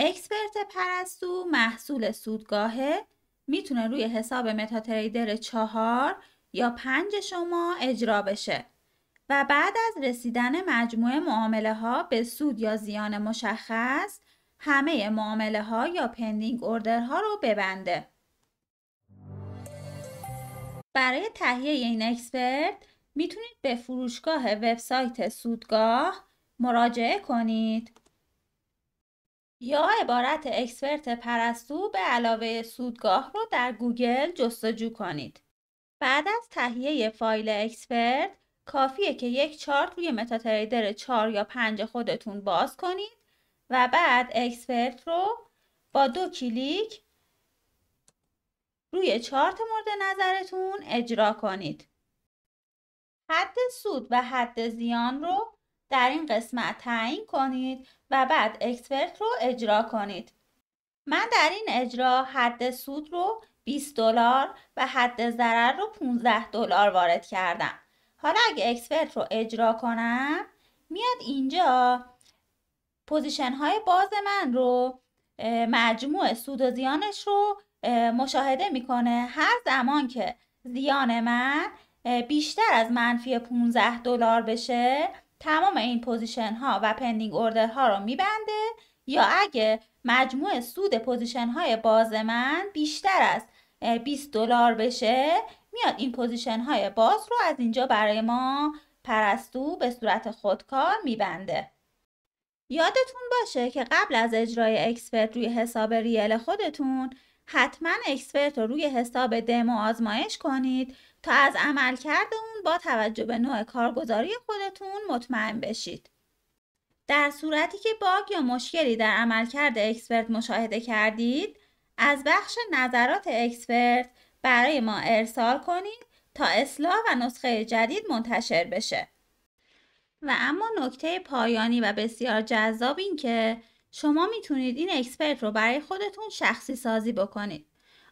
اکسپرت پرستو محصول سودگاهه، میتونه روی حساب متاتریدر 4 یا 5 شما اجرا بشه و بعد از رسیدن مجموع معامله ها به سود یا زیان مشخص همه معامله ها یا پندینگ اوردر ها رو ببنده. برای تهیه این اکسپرت میتونید به فروشگاه وبسایت سودگاه مراجعه کنید یا عبارت اکسپرت پرستو به علاوه سودگاه رو در گوگل جستجو کنید. بعد از تهیه فایل اکسپرت کافیه که یک چارت روی متاتریدر 4 یا 5 خودتون باز کنید و بعد اکسپرت رو با 2 کلیک روی چارت مورد نظرتون اجرا کنید. حد سود و حد زیان رو در این قسمت تعیین کنید و بعد اکسپرت رو اجرا کنید. من در این اجرا حد سود رو $20 و حد ضرر رو $15 وارد کردم. حالا اگه اکسپرت رو اجرا کنم میاد اینجا پوزیشن های باز من رو مجموع سود و زیانش رو مشاهده میکنه. هر زمان که زیان من بیشتر از منفی $15 بشه تمام این پوزیشن ها و پندینگ اوردر ها رو میبنده، یا اگه مجموع سود پوزیشن های باز من بیشتر از $20 بشه میاد این پوزیشن های باز رو از اینجا برای ما پرستو به صورت خودکار میبنده. یادتون باشه که قبل از اجرای اکسپرت روی حساب ریل خودتون حتما اکسپرت رو روی حساب دمو آزمایش کنید تا از عملکرد اون با توجه به نوع کارگزاری خودتون مطمئن بشید. در صورتی که باگ یا مشکلی در عملکرد اکسپرت مشاهده کردید، از بخش نظرات اکسپرت برای ما ارسال کنید تا اصلاح و نسخه جدید منتشر بشه. و اما نکته پایانی و بسیار جذاب این که شما میتونید این اکسپرت رو برای خودتون شخصی سازی بکنید.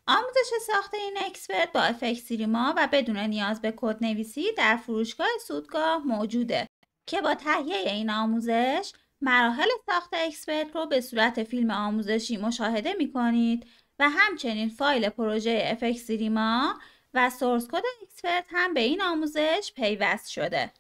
آموزش ساخت این اکسپرت با افکت‌سیریما و بدون نیاز به کدنویسی در فروشگاه سودگاه موجوده که با تهیه این آموزش مراحل ساخت اکسپرت رو به صورت فیلم آموزشی مشاهده میکنید و همچنین فایل پروژه افکت‌سیریما و سورس کد اکسپرت هم به این آموزش پیوست شده.